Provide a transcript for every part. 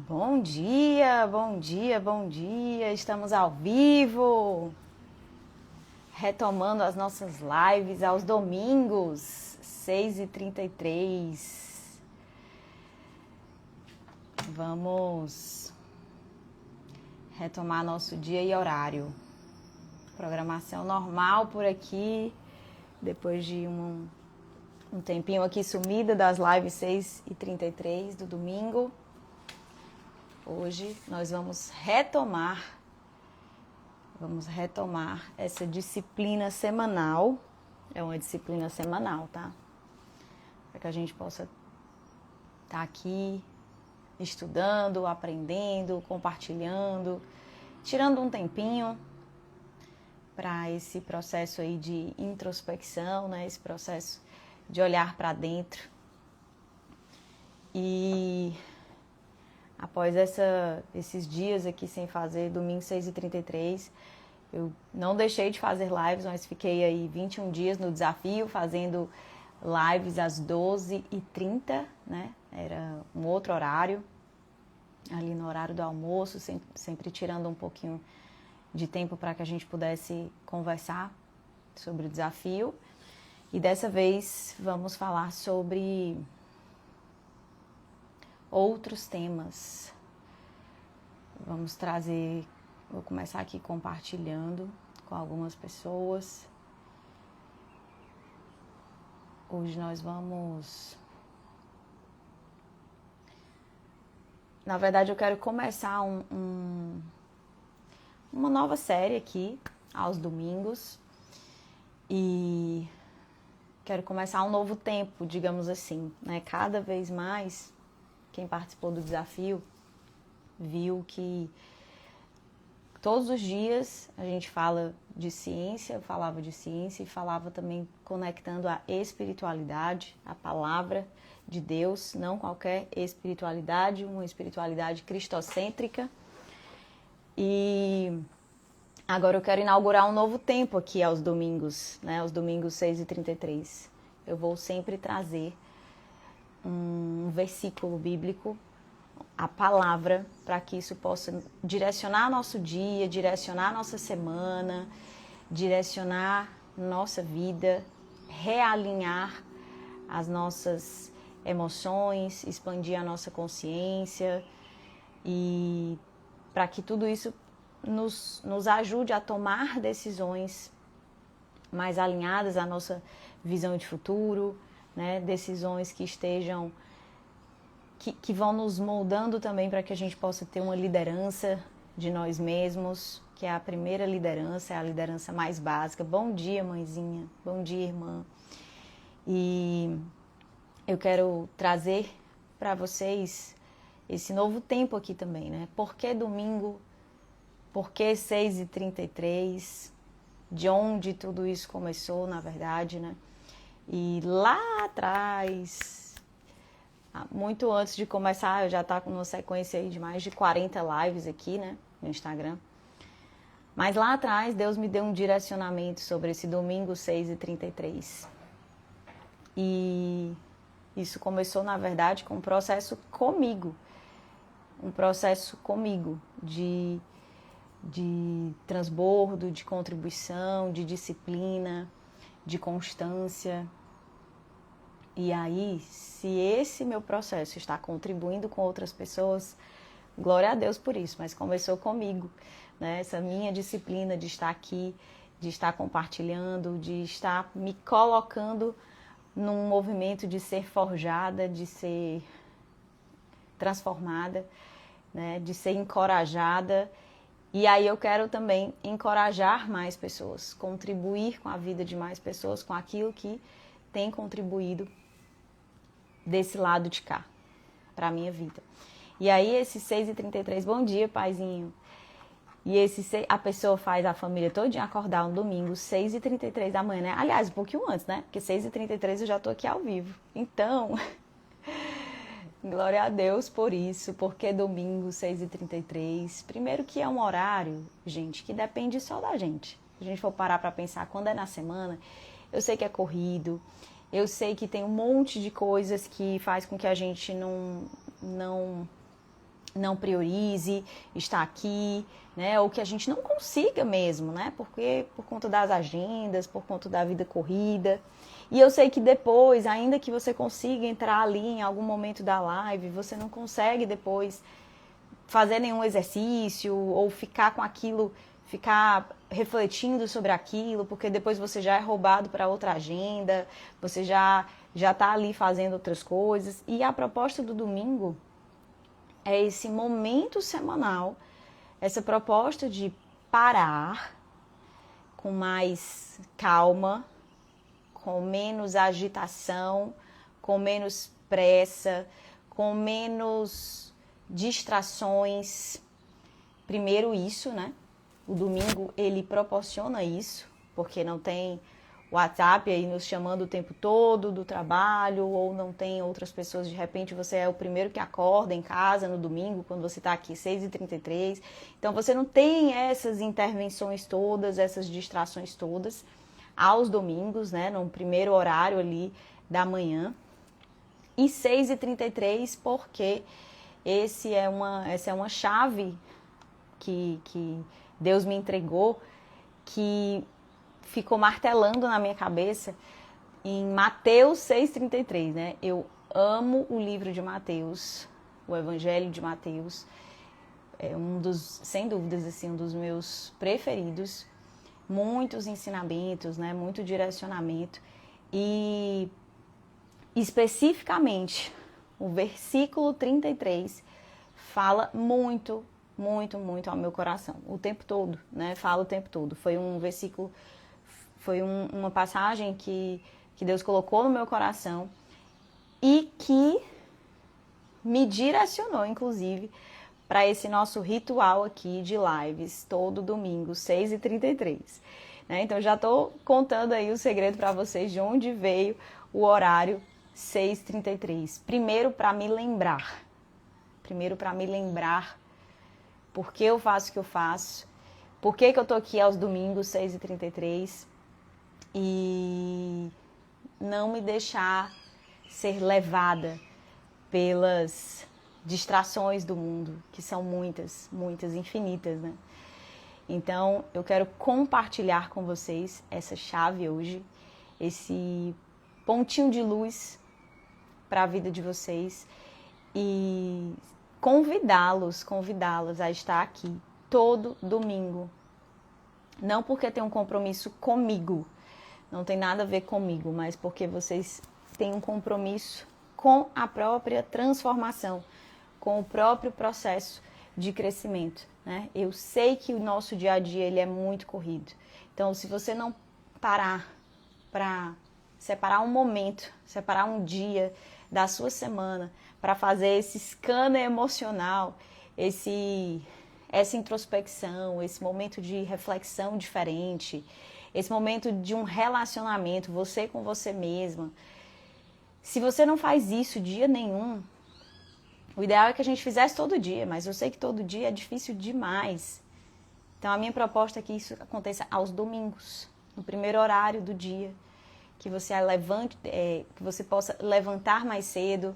Bom dia, bom dia, bom dia. Estamos ao vivo, retomando as nossas lives aos domingos, 6h33. Vamos retomar nosso dia e horário. Programação normal por aqui, depois de um tempinho aqui sumida das lives 6h33 do domingo. Hoje nós vamos retomar essa disciplina semanal. É uma disciplina semanal, tá? Para que a gente possa estar aqui estudando, aprendendo, compartilhando, tirando um tempinho para esse processo aí de introspecção, né? Esse processo de olhar para dentro. E após esses dias aqui sem fazer, domingo 6h33, eu não deixei de fazer lives, mas fiquei aí 21 dias no desafio, fazendo lives às 12h30, né? Era um outro horário, ali no horário do almoço, sempre tirando um pouquinho de tempo para que a gente pudesse conversar sobre o desafio. E dessa vez vamos falar sobre outros temas. Vou começar aqui compartilhando com algumas pessoas. Hoje nós vamos... Na verdade, eu quero começar uma nova série aqui, aos domingos. E quero começar um novo tempo, digamos assim, né? Cada vez mais... Quem participou do desafio viu que todos os dias a gente fala de ciência, eu falava de ciência e falava também conectando a espiritualidade, a palavra de Deus, não qualquer espiritualidade, uma espiritualidade cristocêntrica. E agora eu quero inaugurar um novo tempo aqui aos domingos, né? Aos domingos 6h33. Eu vou sempre trazer um versículo bíblico, a palavra, para que isso possa direcionar nosso dia, direcionar nossa semana, direcionar nossa vida, realinhar as nossas emoções, expandir a nossa consciência e para que tudo isso nos ajude a tomar decisões mais alinhadas à nossa visão de futuro, né? Decisões que estejam, que vão nos moldando também para que a gente possa ter uma liderança de nós mesmos, que é a primeira liderança, é a liderança mais básica. Bom dia, mãezinha. Bom dia, irmã. E eu quero trazer para vocês esse novo tempo aqui também, né? Por que domingo? Por que 6h33? De onde tudo isso começou, na verdade, né? E lá atrás, muito antes de começar, eu já estava com uma sequência aí de mais de 40 lives aqui, né, no Instagram. Mas lá atrás, Deus me deu um direcionamento sobre esse domingo 6h33. E isso começou, na verdade, com um processo comigo. Um processo comigo de transbordo, de contribuição, de disciplina, de constância. E aí, se esse meu processo está contribuindo com outras pessoas, glória a Deus por isso, mas começou comigo, né? Essa minha disciplina de estar aqui, de estar compartilhando, de estar me colocando num movimento de ser forjada, de ser transformada, né? De ser encorajada. E aí eu quero também encorajar mais pessoas, contribuir com a vida de mais pessoas, com aquilo que tem contribuído desse lado de cá, para a minha vida. E aí esse 6h33, bom dia, paizinho. E a pessoa faz a família todinha acordar um domingo, 6h33 da manhã, né? Aliás, um pouquinho antes, né? Porque 6h33 eu já tô aqui ao vivo. Então, glória a Deus por isso, porque domingo, 6h33, primeiro que é um horário, gente, que depende só da gente. Se a gente for parar para pensar quando é na semana, eu sei que é corrido, eu sei que tem um monte de coisas que faz com que a gente não não priorize estar aqui, né? Ou que a gente não consiga mesmo, né? Porque por conta das agendas, por conta da vida corrida. E eu sei que depois, ainda que você consiga entrar ali em algum momento da live, você não consegue depois fazer nenhum exercício ou ficar com aquilo, ficar refletindo sobre aquilo, porque depois você já é roubado para outra agenda, você já está ali fazendo outras coisas. E a proposta do domingo é esse momento semanal, essa proposta de parar com mais calma, com menos agitação, com menos pressa, com menos distrações. Primeiro isso, né? O domingo ele proporciona isso, porque não tem WhatsApp aí nos chamando o tempo todo do trabalho, ou não tem outras pessoas, de repente você é o primeiro que acorda em casa no domingo, quando você está aqui 6h33. Então você não tem essas intervenções todas, essas distrações todas aos domingos, né, no primeiro horário ali da manhã. E 6h33 porque essa é uma chave que Deus me entregou, que ficou martelando na minha cabeça em Mateus 6,33, né? Eu amo o livro de Mateus, o Evangelho de Mateus. É sem dúvidas, assim, um dos meus preferidos. Muitos ensinamentos, né? Muito direcionamento. E especificamente o versículo 33 fala muito, muito, muito ao meu coração. O tempo todo, né? Fala o tempo todo. Foi um versículo, uma passagem que Deus colocou no meu coração e que me direcionou, inclusive, para esse nosso ritual aqui de lives, todo domingo, 6h33. Né? Então, já estou contando aí o segredo para vocês de onde veio o horário 6h33. Primeiro, para me lembrar. Por que eu faço o que eu faço. Por que eu estou aqui aos domingos, 6h33. E não me deixar ser levada pelas distrações do mundo, que são muitas, muitas, infinitas, né? Então, eu quero compartilhar com vocês essa chave hoje, esse pontinho de luz para a vida de vocês e convidá-las a estar aqui todo domingo. Não porque tem um compromisso comigo, não tem nada a ver comigo, mas porque vocês têm um compromisso com a própria transformação, com o próprio processo de crescimento, né? Eu sei que o nosso dia a dia ele é muito corrido. Então, se você não parar para separar um momento, separar um dia da sua semana para fazer esse scanner emocional, essa introspecção, esse momento de reflexão diferente, esse momento de um relacionamento, você com você mesma. Se você não faz isso dia nenhum, o ideal é que a gente fizesse todo dia, mas eu sei que todo dia é difícil demais. Então a minha proposta é que isso aconteça aos domingos, no primeiro horário do dia, que você que você possa levantar mais cedo,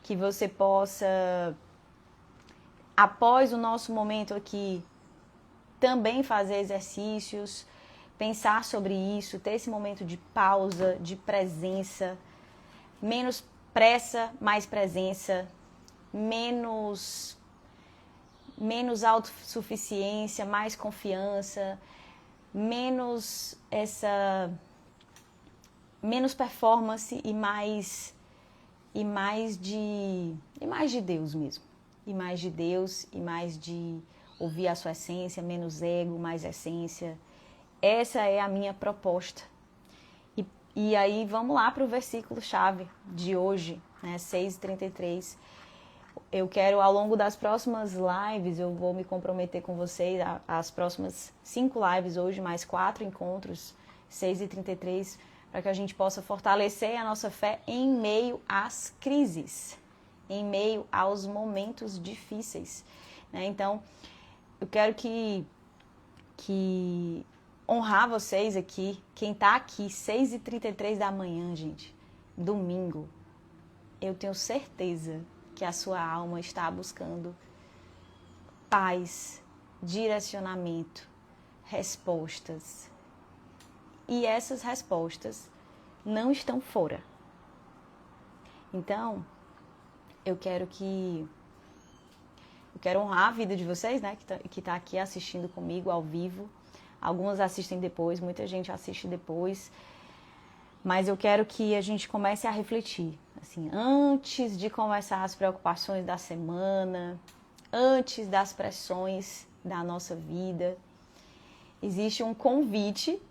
que você possa, após o nosso momento aqui, também fazer exercícios, pensar sobre isso, ter esse momento de pausa, de presença, menos pressa, mais presença, menos autossuficiência, mais confiança, menos performance e mais de Deus mesmo. E mais de Deus, e mais de ouvir a sua essência, menos ego, mais essência. Essa é a minha proposta. E aí vamos lá para o versículo-chave de hoje, né, 6h33. Eu quero, ao longo das próximas lives, eu vou me comprometer com vocês, as próximas 5 lives hoje, mais 4 encontros, 6h33, para que a gente possa fortalecer a nossa fé em meio às crises, em meio aos momentos difíceis, né? Então, eu quero que honrar vocês aqui, quem está aqui, 6h33 da manhã, gente, domingo, eu tenho certeza que a sua alma está buscando paz, direcionamento, respostas. E essas respostas não estão fora. Então, eu quero honrar a vida de vocês, né, que tá aqui assistindo comigo ao vivo. Algumas assistem depois, muita gente assiste depois. Mas eu quero que a gente comece a refletir, assim, antes de começar as preocupações da semana, antes das pressões da nossa vida, existe um convite,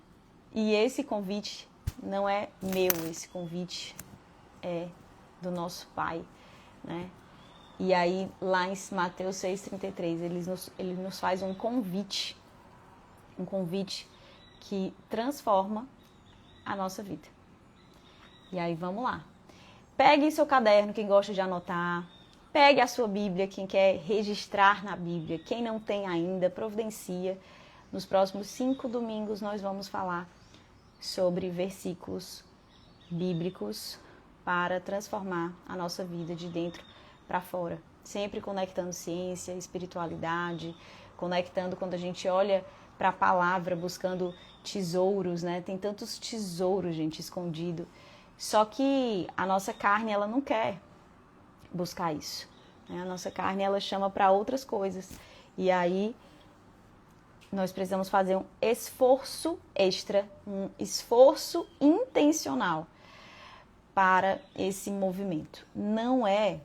e esse convite não é meu, esse convite é do nosso Pai, né? E aí, lá em Mateus 6,33, ele nos faz um convite que transforma a nossa vida. E aí, vamos lá. Pegue seu caderno, quem gosta de anotar. Pegue a sua Bíblia, quem quer registrar na Bíblia. Quem não tem ainda, providencia. Nos próximos 5 domingos, nós vamos falar sobre versículos bíblicos para transformar a nossa vida de dentro para fora. Sempre conectando ciência, espiritualidade, conectando quando a gente olha para a palavra, buscando tesouros, né? Tem tantos tesouros, gente, escondido. Só que a nossa carne, ela não quer buscar isso, né? A nossa carne, ela chama para outras coisas. E aí, nós precisamos fazer um esforço extra, um esforço intencional para esse movimento. Não é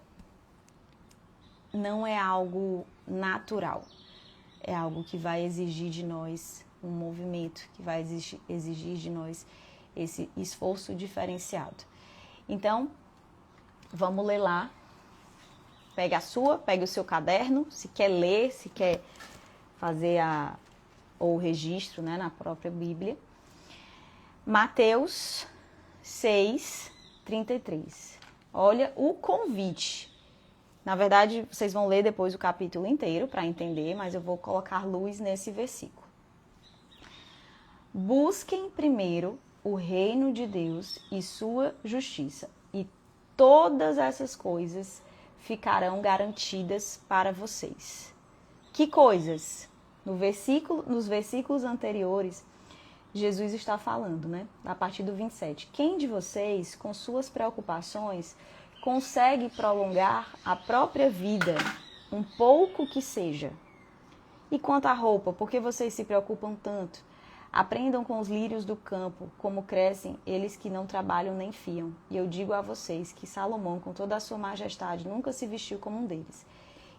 algo natural. É algo que vai exigir de nós um movimento, que vai exigir de nós esse esforço diferenciado. Então, vamos ler lá. Pegue o seu caderno, se quer ler, se quer fazer o registro, né, na própria Bíblia. Mateus 6:33. Olha o convite. Na verdade, vocês vão ler depois o capítulo inteiro para entender, mas eu vou colocar luz nesse versículo. Busquem primeiro o reino de Deus e sua justiça, e todas essas coisas ficarão garantidas para vocês. Que coisas? Nos versículos anteriores, Jesus está falando, né? A partir do 27. Quem de vocês, com suas preocupações, consegue prolongar a própria vida, um pouco que seja? E quanto à roupa, por que vocês se preocupam tanto? Aprendam com os lírios do campo, como crescem eles que não trabalham nem fiam. E eu digo a vocês que Salomão, com toda a sua majestade, nunca se vestiu como um deles.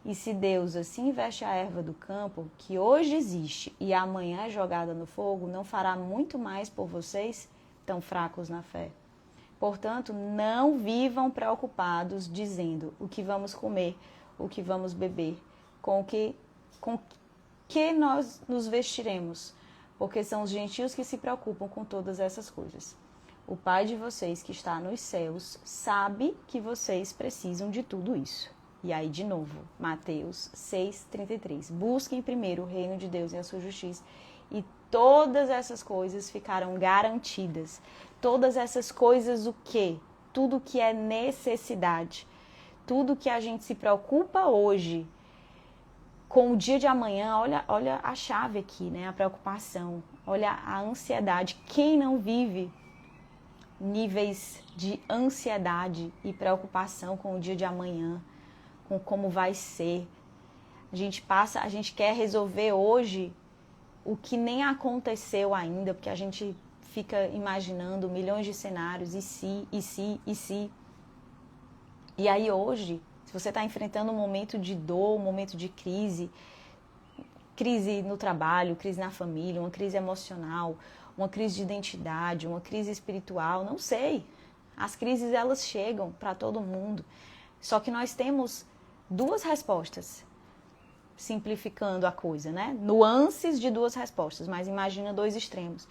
E se Deus assim veste a erva do campo, que hoje existe e amanhã é jogada no fogo, não fará muito mais por vocês, tão fracos na fé? Portanto, não vivam preocupados, dizendo o que vamos comer, o que vamos beber, com que nós nos vestiremos, porque são os gentios que se preocupam com todas essas coisas. O Pai de vocês que está nos céus sabe que vocês precisam de tudo isso. E aí, de novo, Mateus 6:33. Busquem primeiro o reino de Deus e a sua justiça, e todas essas coisas ficarão garantidas. Todas essas coisas, o quê? Tudo que é necessidade. Tudo que a gente se preocupa hoje com o dia de amanhã, olha a chave aqui, né? A preocupação, olha a ansiedade. Quem não vive níveis de ansiedade e preocupação com o dia de amanhã, com como vai ser? A gente quer resolver hoje o que nem aconteceu ainda, porque a gente fica imaginando milhões de cenários, e se. E aí hoje, se você está enfrentando um momento de dor, um momento de crise no trabalho, crise na família, uma crise emocional, uma crise de identidade, uma crise espiritual, não sei. As crises, elas chegam para todo mundo. Só que nós temos 2 respostas, simplificando a coisa, né? Nuances de 2 respostas, mas imagina 2 extremos.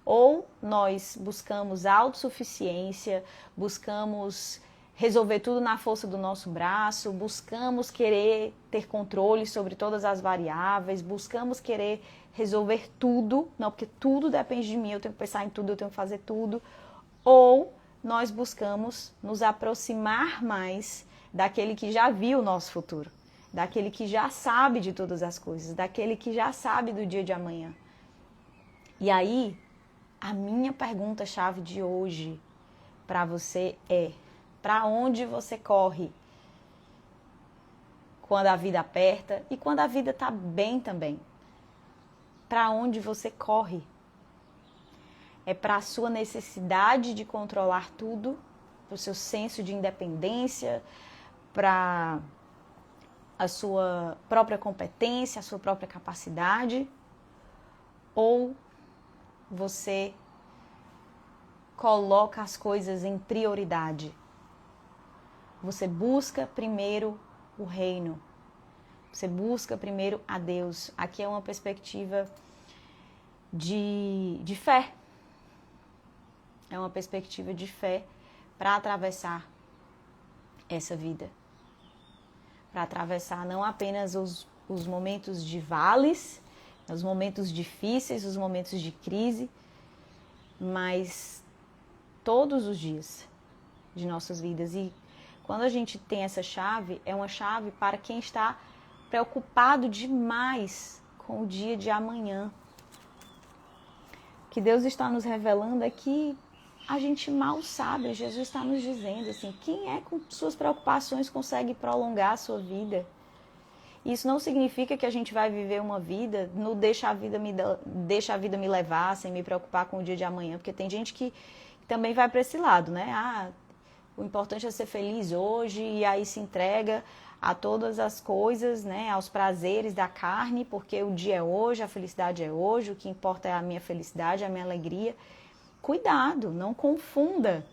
Ou nós buscamos autossuficiência, buscamos resolver tudo na força do nosso braço, buscamos querer ter controle sobre todas as variáveis, buscamos querer resolver tudo, não, porque tudo depende de mim, eu tenho que pensar em tudo, eu tenho que fazer tudo. Ou nós buscamos nos aproximar mais daquele que já viu o nosso futuro, daquele que já sabe de todas as coisas, daquele que já sabe do dia de amanhã. E aí, a minha pergunta-chave de hoje para você é: para onde você corre quando a vida aperta e quando a vida está bem também? Para onde você corre? É para a sua necessidade de controlar tudo, para o seu senso de independência, para a sua própria competência, a sua própria capacidade? Ou você coloca as coisas em prioridade? Você busca primeiro o reino. Você busca primeiro a Deus. Aqui é uma perspectiva de fé. É uma perspectiva de fé para atravessar essa vida. Para atravessar não apenas os momentos de vales, os momentos difíceis, os momentos de crise, mas todos os dias de nossas vidas. E quando a gente tem essa chave, é uma chave para quem está preocupado demais com o dia de amanhã. O que Deus está nos revelando é que a gente mal sabe. Jesus está nos dizendo assim: quem é com suas preocupações consegue prolongar a sua vida? Isso não significa que a gente vai viver uma vida, não deixa a vida me levar, sem me preocupar com o dia de amanhã, porque tem gente que também vai para esse lado, né? O importante é ser feliz hoje, e aí se entrega a todas as coisas, né? Aos prazeres da carne, porque o dia é hoje, a felicidade é hoje, o que importa é a minha felicidade, a minha alegria. Cuidado, não confunda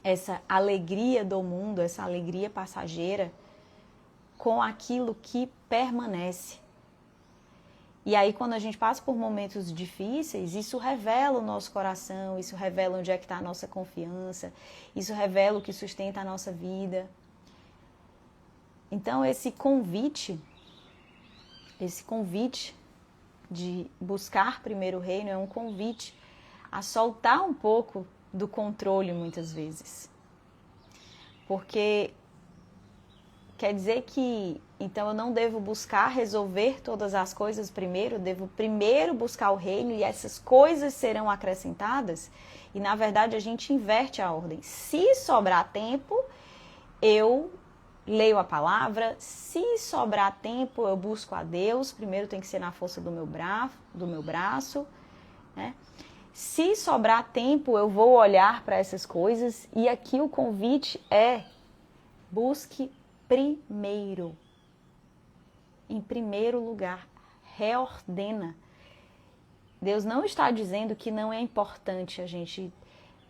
essa alegria do mundo, essa alegria passageira, com aquilo que permanece. E aí, quando a gente passa por momentos difíceis, isso revela o nosso coração, isso revela onde é que está a nossa confiança, isso revela o que sustenta a nossa vida. Então, esse convite de buscar primeiro o reino é um convite a soltar um pouco do controle muitas vezes. Porque quer dizer que, então, eu não devo buscar resolver todas as coisas primeiro, eu devo primeiro buscar o reino e essas coisas serão acrescentadas? E, na verdade, a gente inverte a ordem. Se sobrar tempo, eu leio a palavra. Se sobrar tempo, eu busco a Deus. Primeiro tem que ser na força do meu braço, né? Se sobrar tempo, eu vou olhar para essas coisas. E aqui o convite é: busque primeiro, em primeiro lugar, reordena. Deus não está dizendo que não é importante a gente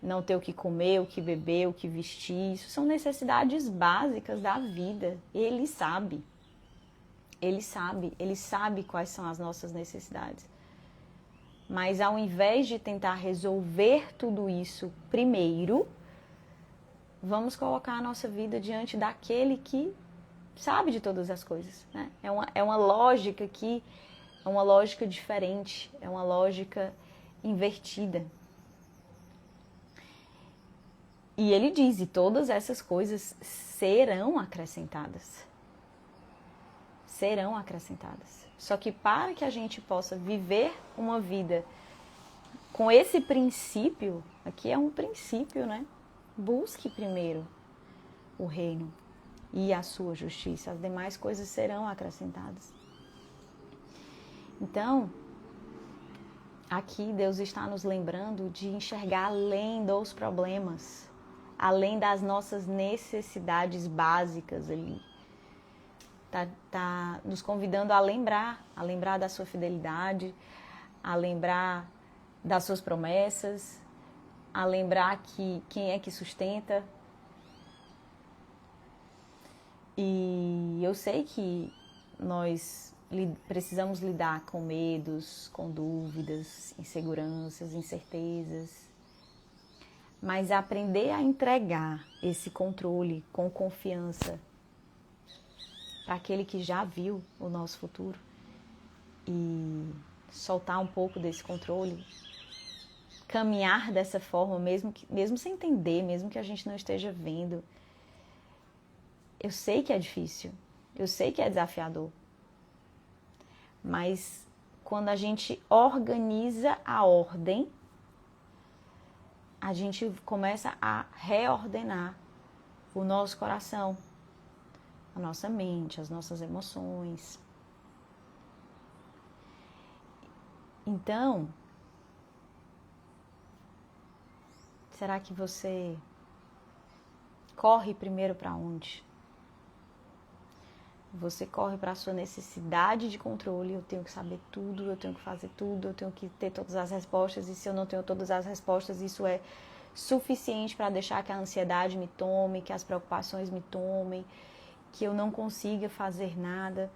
não ter o que comer, o que beber, o que vestir. Isso são necessidades básicas da vida. Ele sabe quais são as nossas necessidades. Mas ao invés de tentar resolver tudo isso primeiro, vamos colocar a nossa vida diante daquele que sabe de todas as coisas, né? É uma lógica que é uma lógica diferente, é uma lógica invertida. E ele diz: e todas essas coisas serão acrescentadas. Serão acrescentadas. Só que para que a gente possa viver uma vida com esse princípio, aqui é um princípio, né? Busque primeiro o reino e a sua justiça. As demais coisas serão acrescentadas. Então, aqui Deus está nos lembrando de enxergar além dos problemas, além das nossas necessidades básicas ali. Tá nos convidando a lembrar da sua fidelidade, a lembrar das suas promessas, a lembrar que quem é que sustenta. E eu sei que nós precisamos lidar com medos, com dúvidas, inseguranças, incertezas. Mas aprender a entregar esse controle com confiança para aquele que já viu o nosso futuro e soltar um pouco desse controle, caminhar dessa forma, mesmo sem entender, mesmo que a gente não esteja vendo. Eu sei que é difícil, Eu sei que é desafiador. Mas quando a gente organiza a ordem, a gente começa a reordenar o nosso coração, a nossa mente, as nossas emoções. Então, será que você corre primeiro para onde? Você corre para a sua necessidade de controle, eu tenho que saber tudo, eu tenho que fazer tudo, eu tenho que ter todas as respostas, e se eu não tenho todas as respostas, isso é suficiente para deixar que a ansiedade me tome, que as preocupações me tomem, que eu não consiga fazer nada.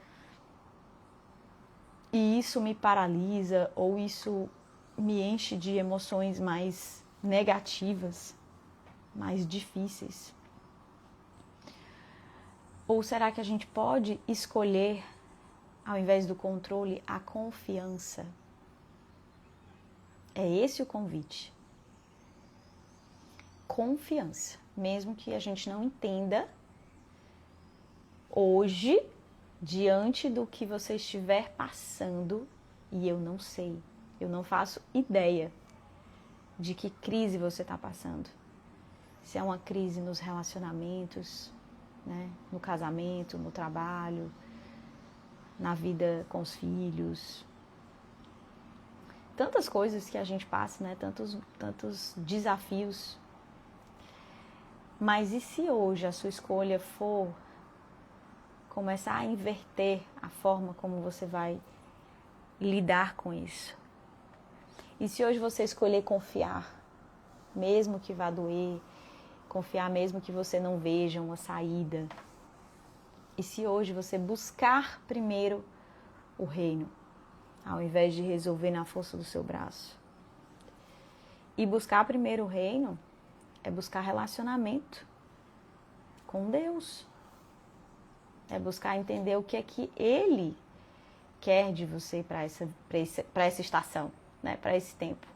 E isso me paralisa, ou isso me enche de emoções mais negativas, mais difíceis. Ou será que a gente pode escolher, ao invés do controle, a confiança? É esse o convite. Confiança. Mesmo que a gente não entenda hoje, diante do que você estiver passando, e eu não sei, eu não faço ideia de que crise você está passando. Se é uma crise nos relacionamentos, né? No casamento, no trabalho, na vida com os filhos. Tantas coisas que a gente passa, né? Tantos desafios. Mas e se hoje a sua escolha for começar a inverter a forma como você vai lidar com isso? E se hoje você escolher confiar, mesmo que vá doer, confiar mesmo que você não veja uma saída? E se hoje você buscar primeiro o reino, ao invés de resolver na força do seu braço? E buscar primeiro o reino é buscar relacionamento com Deus. É buscar entender o que é que Ele quer de você para essa estação, né? Para esse tempo.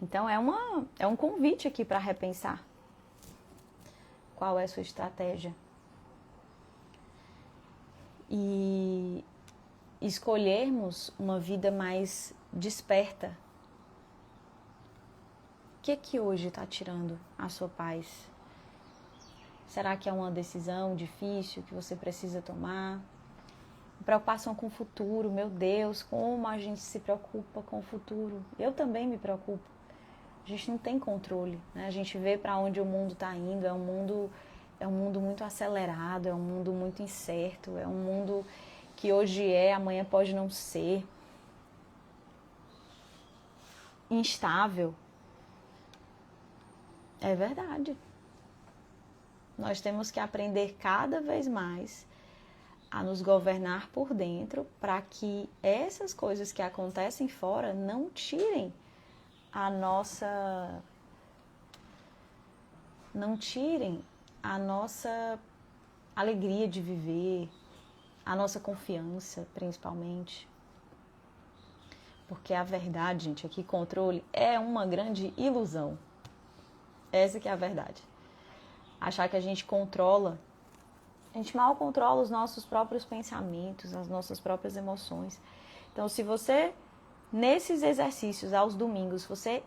Então é um convite aqui para repensar. Qual é a sua estratégia? E escolhermos uma vida mais desperta. O que é que hoje está tirando a sua paz? Será que é uma decisão difícil que você precisa tomar? Preocupação com o futuro, meu Deus, como a gente se preocupa com o futuro. Eu também me preocupo. A gente não tem controle, né? A gente vê para onde o mundo está indo, é um mundo muito acelerado, é um mundo muito incerto, é um mundo que hoje é, amanhã pode não ser. Instável. É verdade. Nós temos que aprender cada vez mais a nos governar por dentro para que essas coisas que acontecem fora não tirem a nossa alegria de viver, a nossa confiança, principalmente. Porque a verdade, gente, é que controle é uma grande ilusão. Essa que é a verdade. Achar que a gente controla, a gente mal controla os nossos próprios pensamentos, as nossas próprias emoções. Então, se você, nesses exercícios aos domingos, você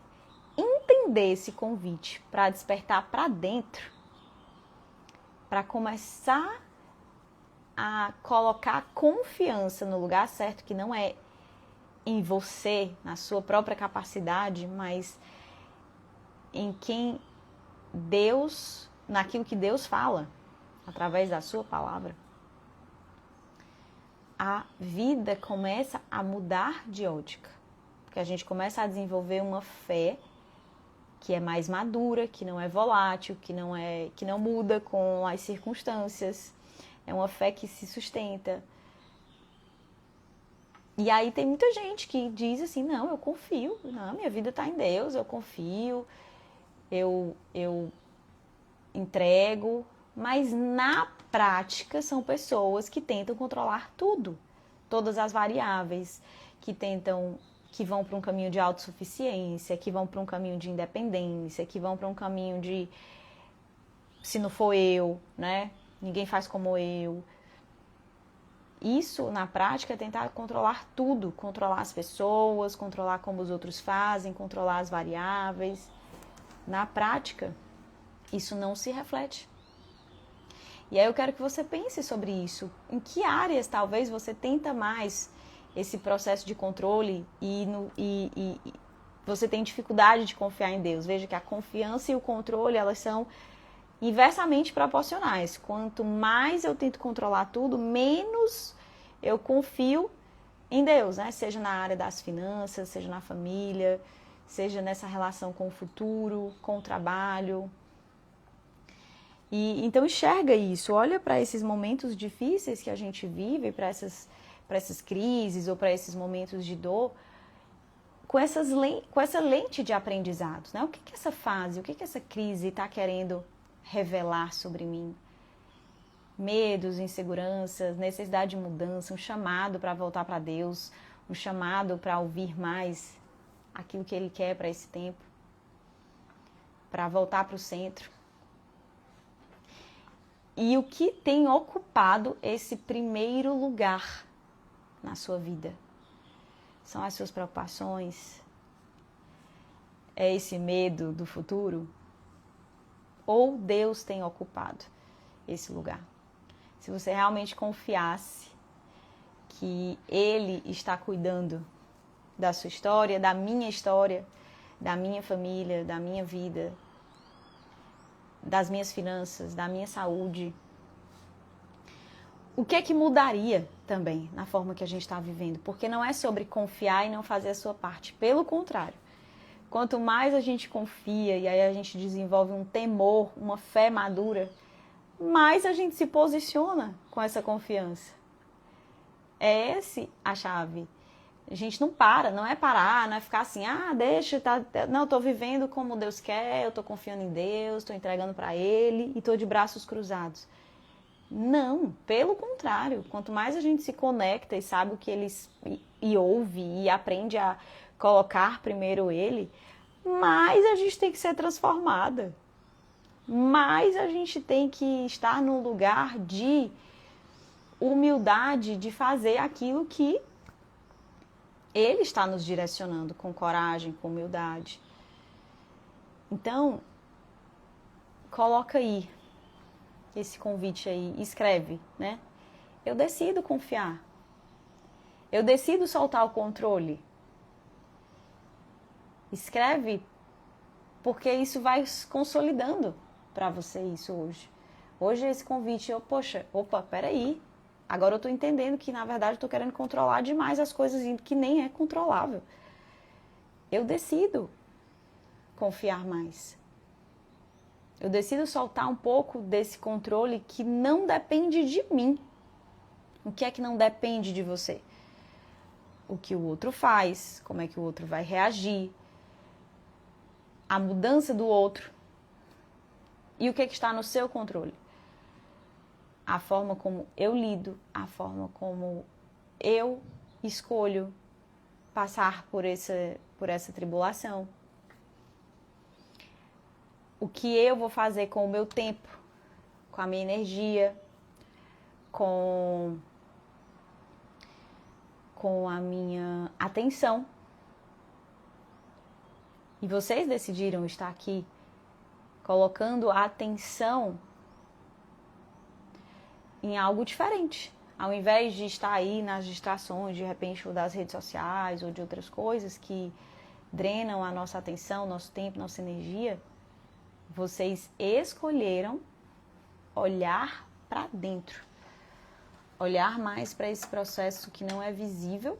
entender esse convite para despertar para dentro, para começar a colocar confiança no lugar certo, que não é em você, na sua própria capacidade, mas em quem Deus, naquilo que Deus fala, através da sua palavra, a vida começa a mudar de ótica. Porque a gente começa a desenvolver uma fé que é mais madura, que não é volátil, que não muda com as circunstâncias. É uma fé que se sustenta. E aí tem muita gente que diz assim, não, eu confio, não, minha vida está em Deus, eu confio, eu entrego, mas na prática são pessoas que tentam controlar tudo, todas as variáveis, que vão para um caminho de autossuficiência, que vão para um caminho de independência, que vão para um caminho de se não for eu, né? Ninguém faz como eu. Isso, na prática, é tentar controlar tudo. Controlar as pessoas, controlar como os outros fazem, controlar as variáveis. Na prática, isso não se reflete. E aí eu quero que você pense sobre isso. Em que áreas, talvez, você tenta mais esse processo de controle e você tem dificuldade de confiar em Deus. Veja que a confiança e o controle, elas são inversamente proporcionais. Quanto mais eu tento controlar tudo, menos eu confio em Deus, né? Seja na área das finanças, seja na família, seja nessa relação com o futuro, com o trabalho. E então enxerga isso, olha para esses momentos difíceis que a gente vive, para essas crises ou para esses momentos de dor, com essa lente de aprendizados, né? O que essa fase, o que essa crise está querendo revelar sobre mim? Medos, inseguranças, necessidade de mudança, um chamado para voltar para Deus, um chamado para ouvir mais aquilo que Ele quer para esse tempo, para voltar para o centro. E o que tem ocupado esse primeiro lugar na sua vida? São as suas preocupações? É esse medo do futuro? Ou Deus tem ocupado esse lugar? Se você realmente confiasse que Ele está cuidando da sua história, da minha família, da minha vida, das minhas finanças, da minha saúde, o que é que mudaria também na forma que a gente está vivendo? Porque não é sobre confiar e não fazer a sua parte. Pelo contrário, quanto mais a gente confia e aí a gente desenvolve um temor, uma fé madura, mais a gente se posiciona com essa confiança. É essa a chave. A gente não para, não é parar, não é ficar assim, deixa, não, eu tô vivendo como Deus quer, eu tô confiando em Deus, tô entregando para Ele e tô de braços cruzados. Não, pelo contrário, quanto mais a gente se conecta e sabe o que Ele e ouve e aprende a colocar primeiro Ele, mais a gente tem que ser transformada, mais a gente tem que estar num lugar de humildade, de fazer aquilo que Ele está nos direcionando com coragem, com humildade. Então, coloca aí esse convite aí, escreve, né? Eu decido confiar. Eu decido soltar o controle. Escreve, porque isso vai consolidando para você isso hoje. Hoje esse convite, peraí. Agora eu tô entendendo que, na verdade, eu tô querendo controlar demais as coisas que nem é controlável. Eu decido confiar mais. Eu decido soltar um pouco desse controle que não depende de mim. O que é que não depende de você? O que o outro faz, como é que o outro vai reagir, a mudança do outro. E o que é que está no seu controle? A forma como eu lido, a forma como eu escolho passar por essa tribulação. O que eu vou fazer com o meu tempo, com a minha energia, com a minha atenção. E vocês decidiram estar aqui colocando a atenção em algo diferente. Ao invés de estar aí nas distrações, de repente, ou das redes sociais ou de outras coisas que drenam a nossa atenção, nosso tempo, nossa energia, vocês escolheram olhar para dentro. Olhar mais para esse processo que não é visível,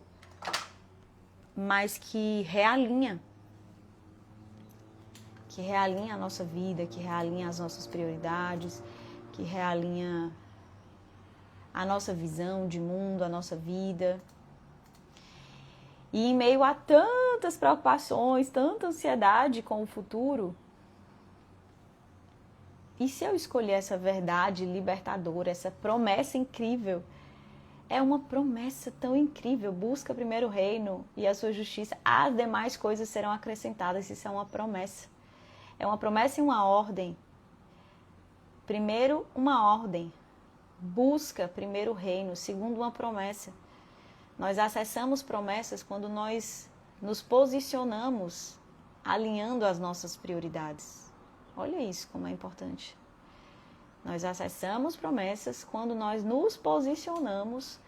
mas que realinha a nossa vida, que realinha as nossas prioridades, que realinha a nossa visão de mundo, a nossa vida. E em meio a tantas preocupações, tanta ansiedade com o futuro, e se eu escolher essa verdade libertadora, essa promessa incrível? É uma promessa tão incrível. Busca primeiro o reino e a sua justiça, as demais coisas serão acrescentadas. Isso é uma promessa. É uma promessa e uma ordem. Primeiro, uma ordem. Busca primeiro o reino. Segundo, uma promessa. Nós acessamos promessas quando nós nos posicionamos alinhando as nossas prioridades. Olha isso como é importante. Nós acessamos promessas quando nós nos posicionamos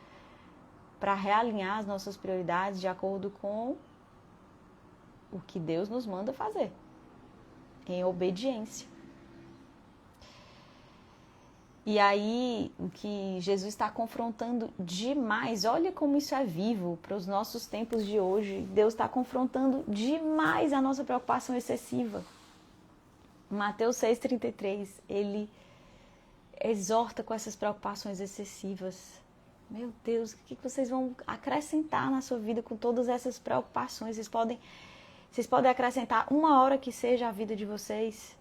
para realinhar as nossas prioridades de acordo com o que Deus nos manda fazer, em obediência. E aí, o que Jesus está confrontando demais, olha como isso é vivo para os nossos tempos de hoje. Deus está confrontando demais a nossa preocupação excessiva. Mateus 6,33, ele exorta com essas preocupações excessivas. Meu Deus, o que vocês vão acrescentar na sua vida com todas essas preocupações? Vocês podem acrescentar uma hora que seja a vida de vocês.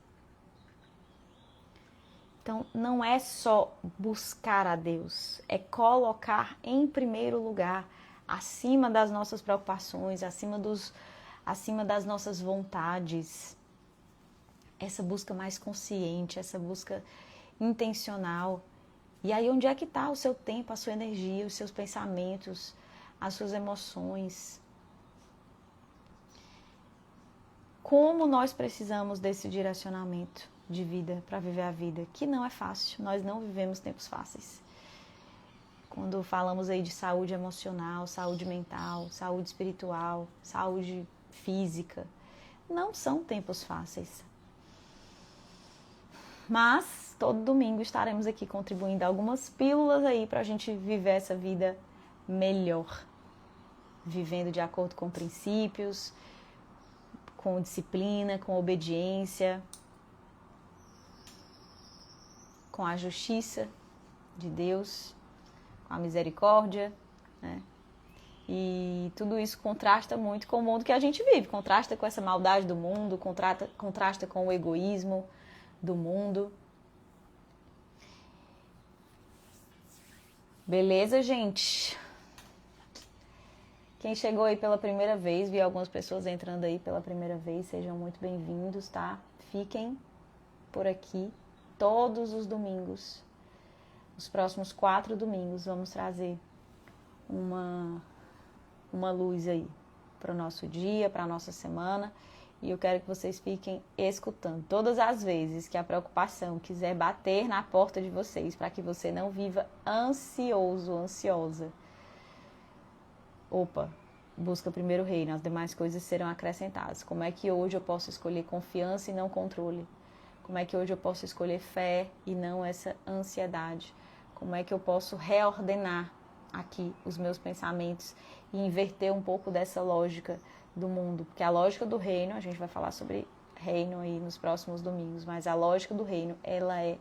Então, não é só buscar a Deus, é colocar em primeiro lugar, acima das nossas preocupações, acima das nossas vontades, essa busca mais consciente, essa busca intencional. E aí, onde é que está o seu tempo, a sua energia, os seus pensamentos, as suas emoções? Como nós precisamos desse direcionamento de vida para viver a vida, que não é fácil, nós não vivemos tempos fáceis. Quando falamos aí de saúde emocional, saúde mental, saúde espiritual, saúde física, não são tempos fáceis. Mas todo domingo estaremos aqui contribuindo algumas pílulas aí para a gente viver essa vida melhor, vivendo de acordo com princípios, com disciplina, com obediência, com a justiça de Deus, com a misericórdia, né? E tudo isso contrasta muito com o mundo que a gente vive, contrasta com essa maldade do mundo, contrasta com o egoísmo do mundo. Beleza, gente? Quem chegou aí pela primeira vez, vi algumas pessoas entrando aí pela primeira vez, sejam muito bem-vindos, tá? Fiquem por aqui todos os domingos. Os próximos 4 domingos vamos trazer uma luz aí para o nosso dia, para a nossa semana. E eu quero que vocês fiquem escutando todas as vezes que a preocupação quiser bater na porta de vocês, para que você não viva ansioso, ansiosa. Opa, busca primeiro o reino, as demais coisas serão acrescentadas. Como é que hoje eu posso escolher confiança e não controle? Como é que hoje eu posso escolher fé e não essa ansiedade? Como é que eu posso reordenar aqui os meus pensamentos e inverter um pouco dessa lógica do mundo? Porque a lógica do reino, a gente vai falar sobre reino aí nos próximos domingos, mas a lógica do reino, ela é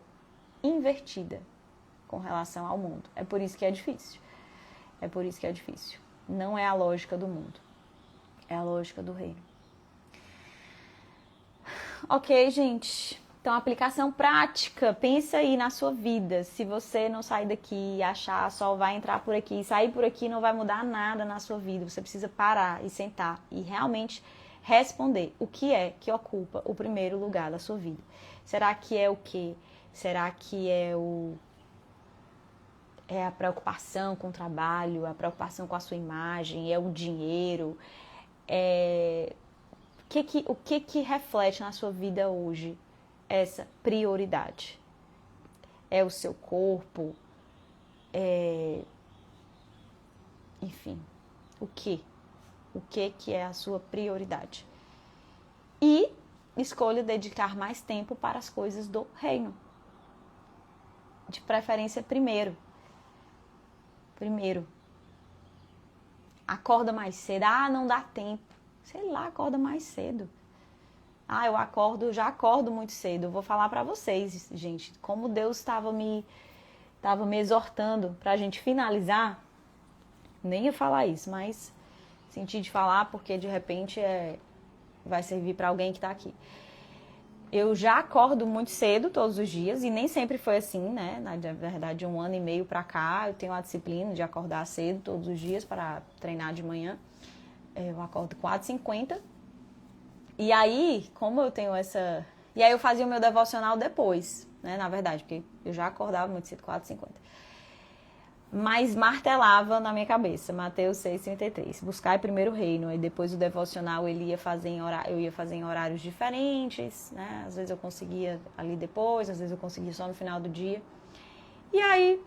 invertida com relação ao mundo. É por isso que é difícil. É por isso que é difícil. Não é a lógica do mundo, é a lógica do reino. Ok, gente? Então, aplicação prática, pensa aí na sua vida. Se você não sair daqui e achar só vai entrar por aqui, sair por aqui não vai mudar nada na sua vida. Você precisa parar e sentar e realmente responder o que é que ocupa o primeiro lugar da sua vida. Será que é o quê? Será que é a preocupação com o trabalho, a preocupação com a sua imagem, é o dinheiro? O que reflete na sua vida hoje essa prioridade? É o seu corpo? Enfim, o que? O que é a sua prioridade? E escolha dedicar mais tempo para as coisas do reino. De preferência primeiro. Acorda mais cedo. Ah, não dá tempo. Sei lá, acorda mais cedo. Ah, eu já acordo muito cedo. Eu vou falar para vocês, gente, como Deus estava me exortando para a gente finalizar. Nem ia falar isso, mas senti de falar porque de repente vai servir para alguém que está aqui. Eu já acordo muito cedo todos os dias e nem sempre foi assim, né? Na verdade, 1 ano e meio para cá, eu tenho a disciplina de acordar cedo todos os dias para treinar de manhã. Eu acordo 4h50. E aí, como eu tenho essa... E aí eu fazia o meu devocional depois. né? Na verdade, porque eu já acordava muito cedo, 4h50. Mas martelava na minha cabeça, Mateus 6,33. Buscar primeiro o reino, e depois o devocional eu ia fazer em horários diferentes, né? Às vezes eu conseguia ali depois, às vezes eu conseguia só no final do dia. E aí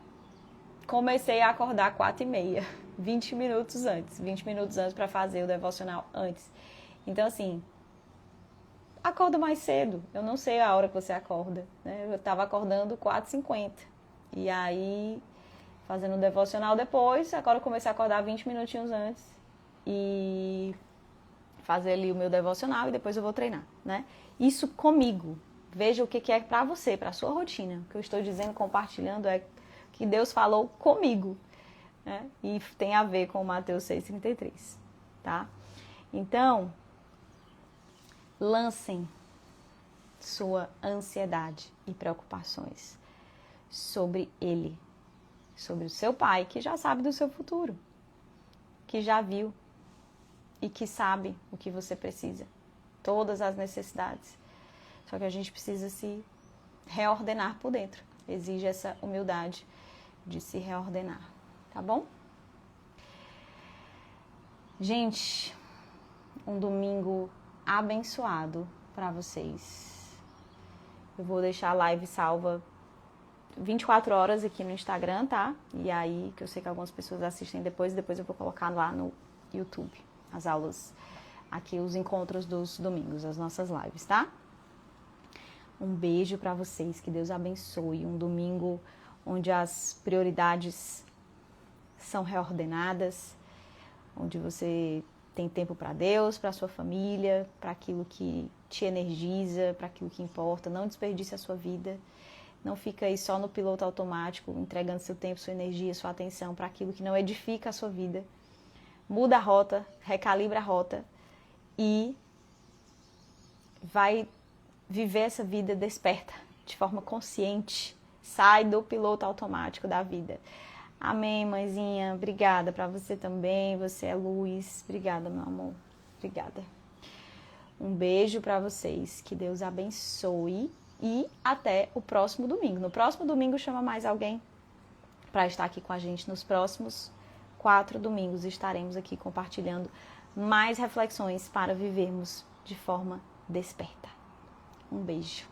comecei a acordar 4h30, 20 minutos antes para fazer o devocional antes. Então assim, acorda mais cedo. Eu não sei a hora que você acorda, né? Eu estava acordando 4h50. E aí fazendo o devocional depois, agora eu comecei a acordar 20 minutinhos antes e fazer ali o meu devocional e depois eu vou treinar, né? Isso comigo. Veja o que é para você, para a sua rotina. O que eu estou dizendo, compartilhando é que Deus falou comigo, né? E tem a ver com Mateus 6,33, tá? Então, lancem sua ansiedade e preocupações sobre Ele, sobre o seu Pai, que já sabe do seu futuro, que já viu e que sabe o que você precisa, todas as necessidades. Só que a gente precisa se reordenar por dentro. Exige essa humildade de se reordenar, tá bom? Gente, um domingo abençoado para vocês. Eu vou deixar a live salva 24 horas aqui no Instagram, tá? E aí, que eu sei que algumas pessoas assistem depois eu vou colocar lá no YouTube as aulas, aqui os encontros dos domingos, as nossas lives, tá? Um beijo para vocês, que Deus abençoe. Um domingo onde as prioridades são reordenadas, onde você tem tempo para Deus, para sua família, para aquilo que te energiza, para aquilo que importa. Não desperdice a sua vida. Não fica aí só no piloto automático, entregando seu tempo, sua energia, sua atenção para aquilo que não edifica a sua vida. Muda a rota, recalibra a rota e vai viver essa vida desperta, de forma consciente. Sai do piloto automático da vida. Amém, mãezinha. Obrigada para você também. Você é luz. Obrigada, meu amor. Obrigada. Um beijo para vocês. Que Deus abençoe. E até o próximo domingo. No próximo domingo, chama mais alguém para estar aqui com a gente. Nos próximos 4 domingos estaremos aqui compartilhando mais reflexões para vivermos de forma desperta. Um beijo.